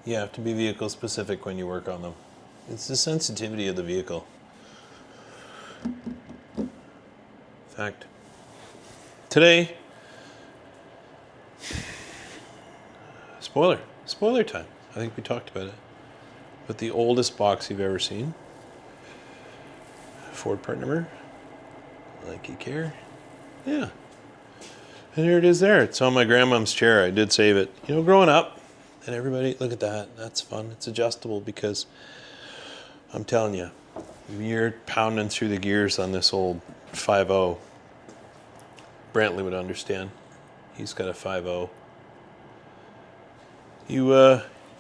You have to be vehicle specific when you work on them. It's the sensitivity of the vehicle. In fact, today, spoiler time. I think we talked about it. But the oldest box you've ever seen. Ford part number. Like you care. Yeah. And here it is there. It's on my grandmom's chair. I did save it. You know, growing up, and everybody, look at that. That's fun. It's adjustable because I'm telling you, you're pounding through the gears on this old 5.0. Brantley would understand. He's got a 5.0.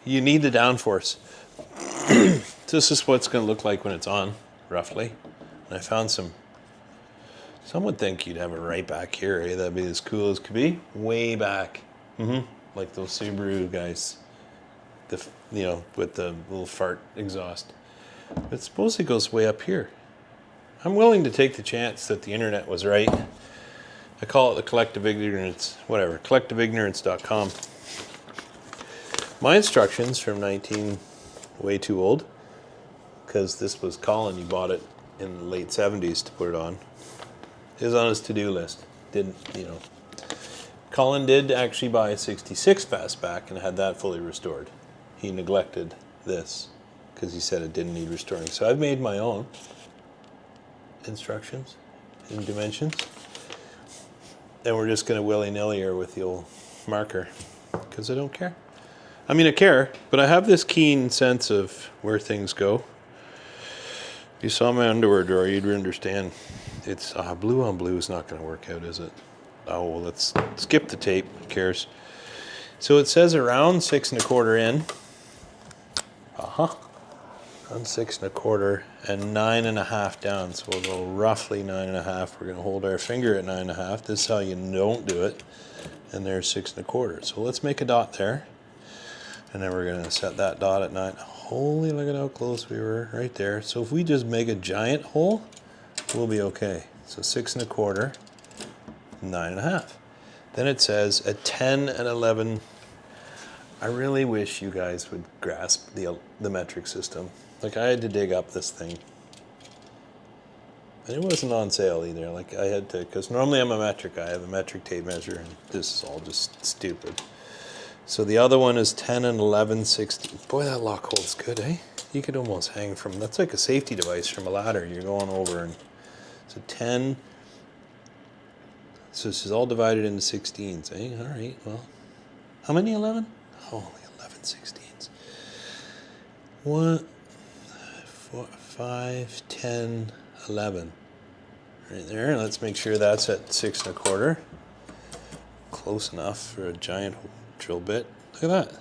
You need the downforce. This is what it's going to look like when it's on, roughly. And I found some. Some would think you'd have it right back here. Eh? That'd be as cool as could be. Way back. Like those Subaru guys. With the little fart exhaust. But suppose it goes way up here. I'm willing to take the chance that the internet was right. I call it the collective ignorance, whatever, collectiveignorance.com. My instructions from way too old, because this was Colin, he bought it in the late 70s to put it on, is on his to-do list. Colin did actually buy a 66 Fastback and had that fully restored. He neglected this because he said it didn't need restoring. So I've made my own instructions and dimensions. And we're just going to willy-nilly here with the old marker because I don't care. I mean, I care, but I have this keen sense of where things go. If you saw my underwear drawer, you'd understand. It's blue on blue is not going to work out, is it? Oh, well, let's skip the tape. Who cares? So it says around 6 1/4 in. Around 6 1/4 and 9 1/2 down. So we'll go roughly 9 1/2. We're going to hold our finger at 9 1/2. This is how you don't do it. And there's 6 1/4. So let's make a dot there. And then we're going to set that dot at 9. Holy, look at how close we were right there. So if we just make a giant hole, we'll be okay. So 6 1/4, 9 1/2. Then it says at 10 and 11. I really wish you guys would grasp the metric system. Like, I had to dig up this thing. And it wasn't on sale either. Like, I had to, because normally I'm a metric guy. I have a metric tape measure, and this is all just stupid. So the other one is 10 and 11 16. Boy, that lock holds good, eh? You could almost hang from, that's like a safety device from a ladder. You're going over, and so 10. So this is all divided into 16s, eh? All right, well, how many 11? Holy 11 16s. 1, 4, 5, 10, 11. Right there. Let's make sure that's at 6 1/4. Close enough for a giant drill bit. Look at that.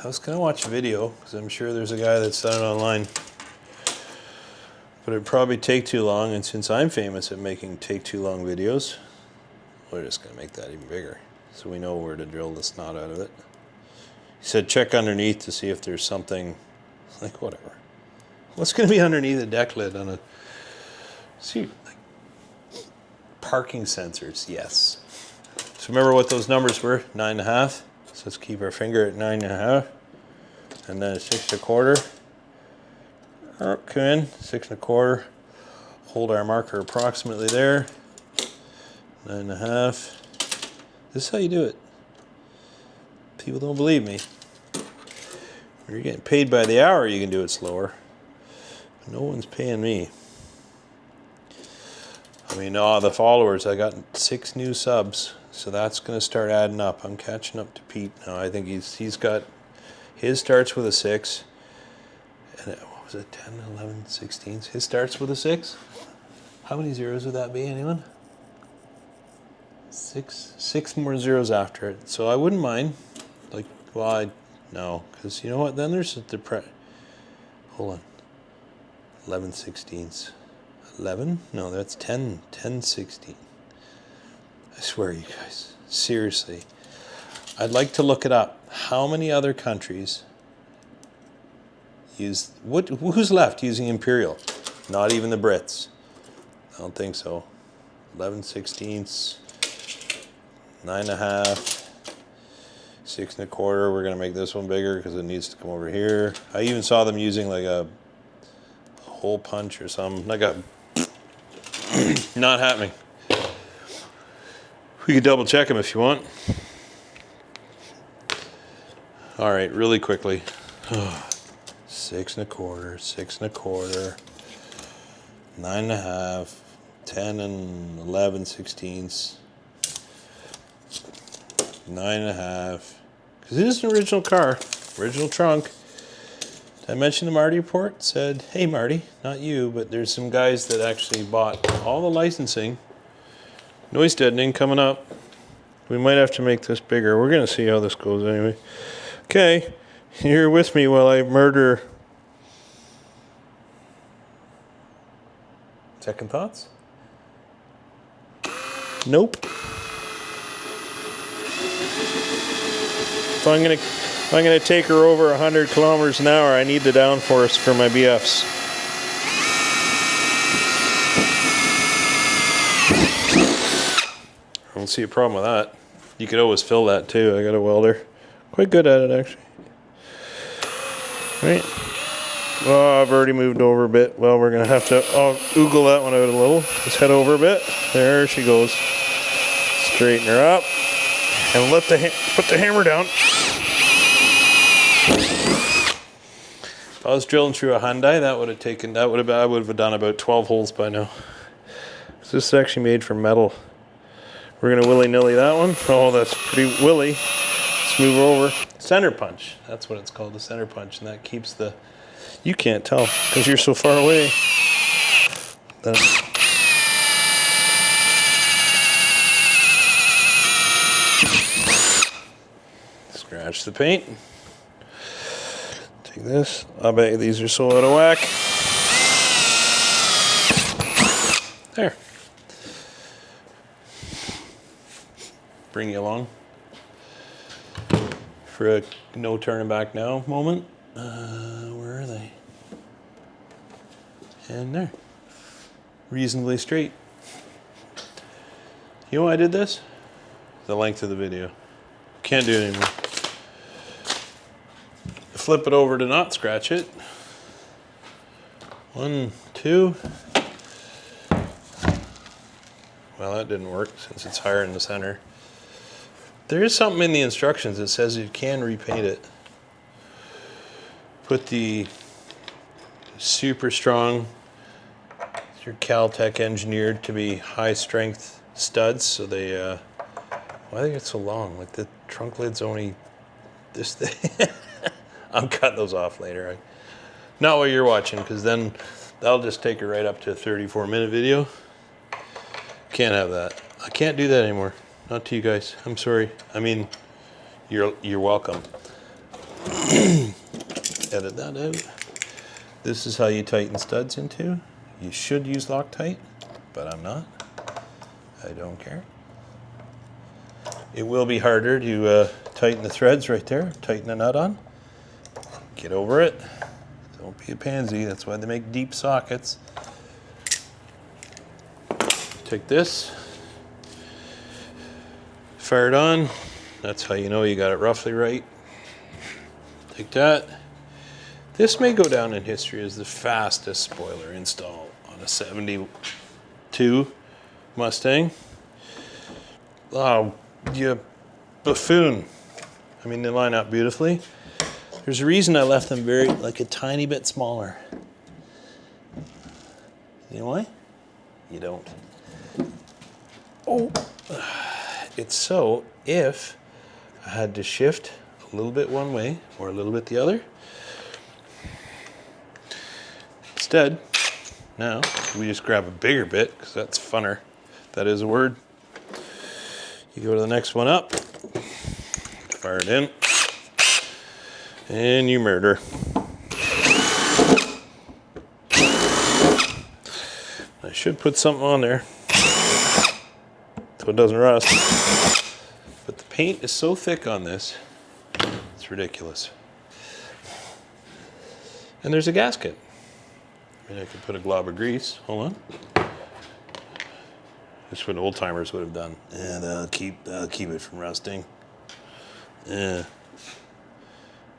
I was going to watch a video because I'm sure there's a guy that's done it online. But it'd probably take too long, and since I'm famous at making take too long videos, we're just going to make that even bigger so we know where to drill the snot out of it. He said check underneath to see if there's something, like whatever. What's going to be underneath a deck lid on a, see, like parking sensors, yes. So remember what those numbers were, 9 1/2. So let's keep our finger at 9 1/2. And then 6 1/4. Come in, 6 1/4. Hold our marker approximately there. 9 1/2. This is how you do it. People don't believe me. When you're getting paid by the hour, you can do it slower. But no one's paying me. I mean, the followers, I got 6 new subs, so that's going to start adding up. I'm catching up to Pete now. I think he's got, his starts with a 6. And what was it, 10, 11, 16? His starts with a 6. How many zeros would that be, anyone? 6 more zeros after it. So I wouldn't mind. Like, well, no, because you know what? Then there's the hold on. 11 16s. 11? No, that's 10 16. I swear, you guys. Seriously. I'd like to look it up. How many other countries use, who's left using imperial? Not even the Brits. I don't think so. 11 16ths. 9 1/2. 6 1/4. We're gonna make this one bigger because it needs to come over here. I even saw them using like a hole punch or something. Like a not happening. We could double check them if you want. All right, really quickly. 6 1/4, 6 1/4, 9 1/2, 10 and 11 sixteenths, 9 1/2. Because it is an original car, original trunk. Did I mention the Marty report? Said, hey Marty, not you, but there's some guys that actually bought all the licensing. Noise deadening coming up. We might have to make this bigger. We're gonna see how this goes anyway. Okay, you're with me while I murder. Second thoughts? Nope. If I'm gonna take her over 100 kilometers an hour, I need the downforce for my BFs. I don't see a problem with that. You could always fill that too. I got a welder. Quite good at it actually. Right. Oh, I've already moved over a bit. Well, we're gonna have to oogle that one out a little. Just head over a bit. There she goes. Straighten her up, and put the hammer down. If I was drilling through a Hyundai, I would have done about 12 holes by now. So this is actually made from metal. We're gonna willy-nilly that one. Oh, that's pretty willy. Let's move over. Center punch. That's what it's called, the center punch, and that keeps the. You can't tell because you're so far away. Scratch the paint. Take this. I bet these are so out of whack. There. Bring you along for a no turning back now moment. Where are they? And there. Reasonably straight. You know why I did this? The length of the video. Can't do it anymore. Flip it over to not scratch it. 1, 2. Well, that didn't work since it's higher in the center. There is something in the instructions that says you can repaint it. Put the super strong, your Caltech engineered to be high strength studs, so they, why they get so long? Like the trunk lid's only this thing. I'm cutting those off later. Not what you're watching, because then that'll just take it right up to a 34-minute video. Can't have that. I can't do that anymore. Not to you guys. I'm sorry. I mean, you're welcome. Edit that out. This is how you tighten studs into. You should use Loctite, but I'm not. I don't care. It will be harder to tighten the threads right there. Tighten the nut on. Get over it. Don't be a pansy. That's why they make deep sockets. Take this. Fire it on. That's how you know you got it roughly right. Take that. This may go down in history as the fastest spoiler install on a 72 Mustang. Oh, you buffoon. I mean, they line up beautifully. There's a reason I left them like a tiny bit smaller. You know why? You don't. Oh. It's so if I had to shift a little bit one way or a little bit the other. Instead, now we just grab a bigger bit because that's funner. That is a word. You go to the next one up, fire it in, and you murder. I should put something on there so it doesn't rust. But the paint is so thick on this, it's ridiculous. And there's a gasket. I mean, I could put a glob of grease. Hold on. That's what old timers would have done. Yeah, that'll keep it from rusting. Yeah.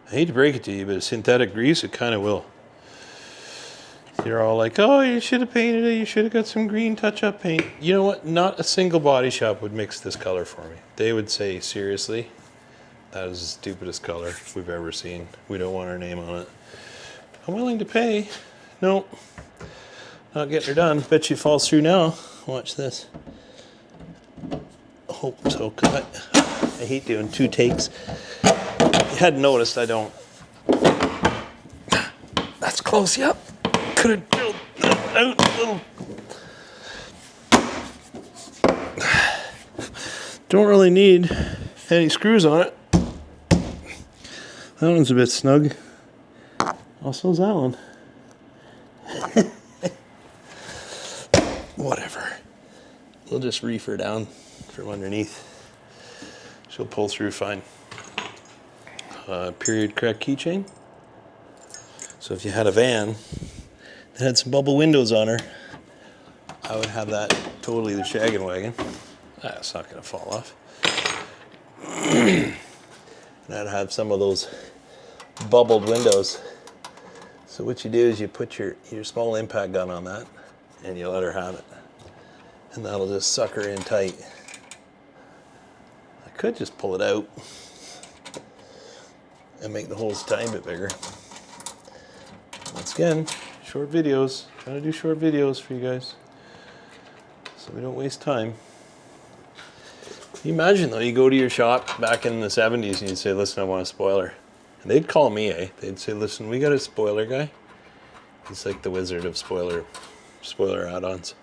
I hate to break it to you, but synthetic grease, it kind of will. You're all like, oh, you should have painted it. You should have got some green touch-up paint. You know what? Not a single body shop would mix this color for me. They would say, seriously, that is the stupidest color we've ever seen. We don't want our name on it. I'm willing to pay. Nope. Not getting her done. Bet you falls through now. Watch this. Hope so. I hate doing 2 takes. You hadn't noticed, I don't. That's close, yep. Could have drilled that out a little. Don't really need any screws on it. That one's a bit snug. Also, that one. Whatever. We'll just reef her down from underneath. She'll pull through fine. Period correct keychain. So if you had a van that had some bubble windows on her, I would have that totally the shaggin' wagon. It's not going to fall off. And I'd have some of those bubbled windows. So what you do is you put your small impact gun on that and you let her have it. And that'll just suck her in tight. I could just pull it out and make the holes a tiny bit bigger. Once again, short videos. Trying to do short videos for you guys so we don't waste time. Can you imagine though, you go to your shop back in the 70s and you'd say, listen, I want a spoiler. And they'd call me, They'd say, listen, we got a spoiler guy. He's like the wizard of spoiler add-ons.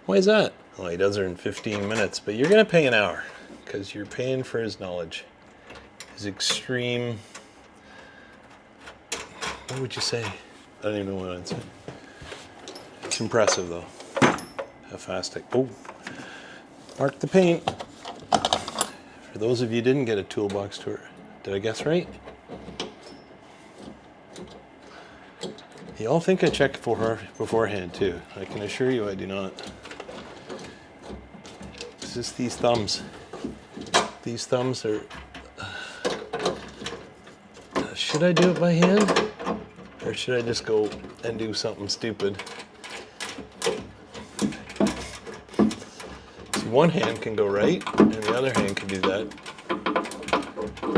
Why is that? Well, he does it in 15 minutes, but you're going to pay an hour because you're paying for his knowledge. His extreme, what would you say? I don't even know what I'd say. It's impressive though, how fast oh, mark the paint. For those of you who didn't get a toolbox tour, did I guess right? You all think I check for her beforehand too. I can assure you I do not. It's just these thumbs. These thumbs are... should I do it by hand? Or should I just go and do something stupid? See, one hand can go right, and the other hand can do that.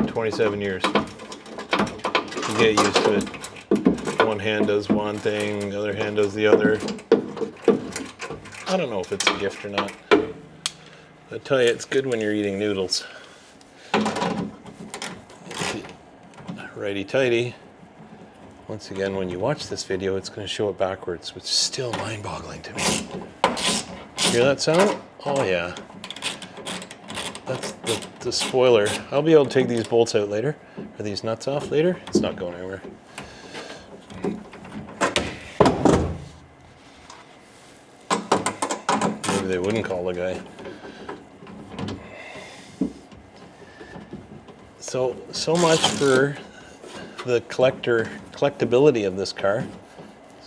27 years. You get used to it. One hand does one thing, the other hand does the other. I don't know if it's a gift or not. I tell you, it's good when you're eating noodles. Righty-tighty. Once again, when you watch this video, it's going to show it backwards, which is still mind-boggling to me. Hear that sound? Oh yeah. That's the spoiler. I'll be able to take these bolts out later. Are these nuts off later? It's not going anywhere. Maybe they wouldn't call the guy. So much for the collectability of this car.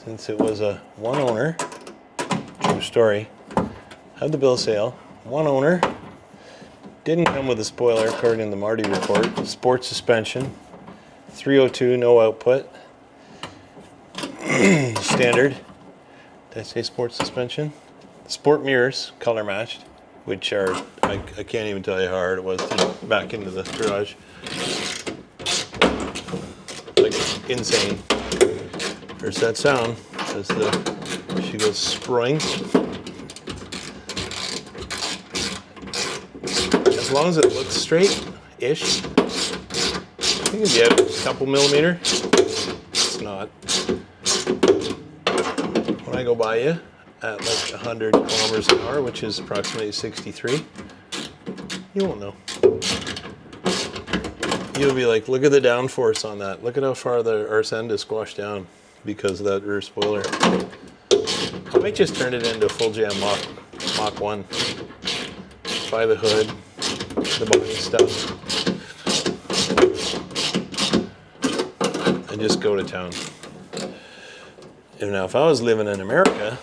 Since it was a one owner, true story, had the bill of sale, one owner, didn't come with a spoiler according to the Marty report, sport suspension, 302, no output, standard, did I say sport suspension? Sport mirrors, color matched, which are, I can't even tell you how hard it was to back into the garage. Like insane. There's that sound as she goes spring. As long as it looks straight-ish, I think it'd be a couple millimeter. It's not. When I go by you at like 100 kilometers an hour, which is approximately 63, you won't know. You'll be like, look at the downforce on that. Look at how far the arse end is squashed down because of that rear spoiler. I might just turn it into a full jam Mach 1. Buy the hood, the body stuff, and just go to town. And now if I was living in America,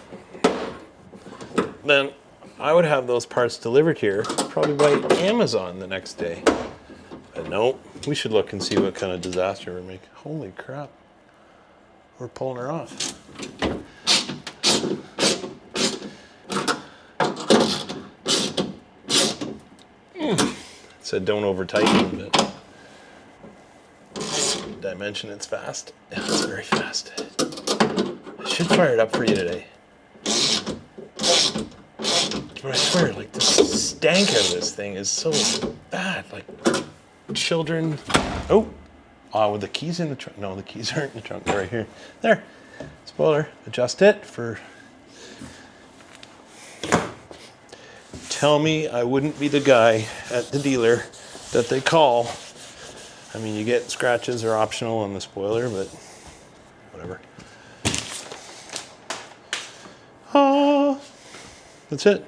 then I would have those parts delivered here probably by Amazon the next day. But No, we should look and see what kind of disaster we're making. Holy crap. We're pulling her off. It said don't over tighten, but did I mention it's fast? Yeah, it's very fast. I should fire it up for you today. But I swear, like, the stank of this thing is so bad. Like, children. Oh, with the keys in the trunk. No, the keys aren't in the trunk. They're right here. There. Spoiler. Adjust it for. Tell me I wouldn't be the guy at the dealer that they call. I mean, you get scratches are optional on the spoiler, but whatever. Oh, that's it.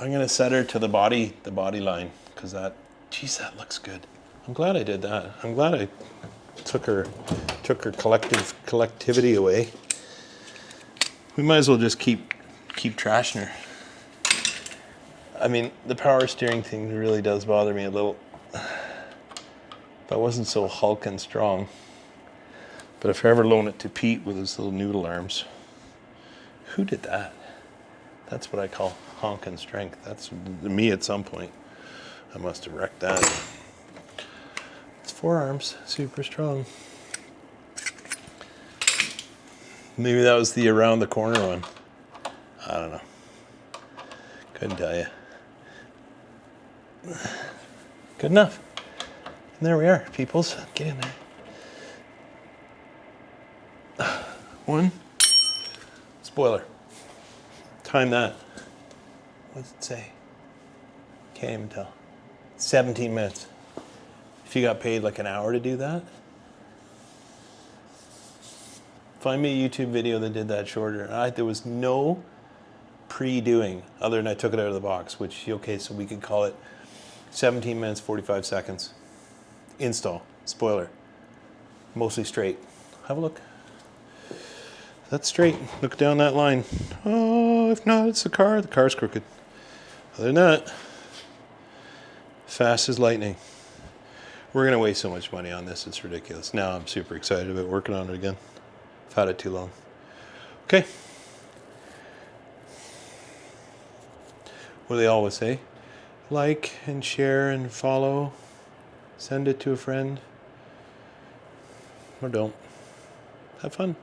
I'm gonna set her to the body line, because that, geez, that looks good. I'm glad I did that. I'm glad I took her collectivity away. We might as well just keep trashing her. I mean, the power steering thing really does bother me a little. If I wasn't so hulking strong. But if I ever loan it to Pete with his little noodle arms. Who did that? That's what I call honking strength. That's me at some point. I must have wrecked that. It's forearms, super strong. Maybe that was the around the corner one. I don't know. Couldn't tell you. Good enough. And there we are, peoples. Get in there. One. Spoiler. Time that. What does it say? Can't even tell. 17 minutes. If you got paid like an hour to do that, find me a YouTube video that did that shorter. There was no pre-doing other than I took it out of the box, which, okay, so we could call it 17 minutes, 45 seconds. Install. Spoiler. Mostly straight. Have a look. That's straight. Look down that line. Oh, if not, it's the car. The car's crooked. Other than that, fast as lightning. We're going to waste so much money on this. It's ridiculous. Now I'm super excited about working on it again. I've had it too long. Okay. What do they always say? Like and share and follow. Send it to a friend. Or don't. Have fun.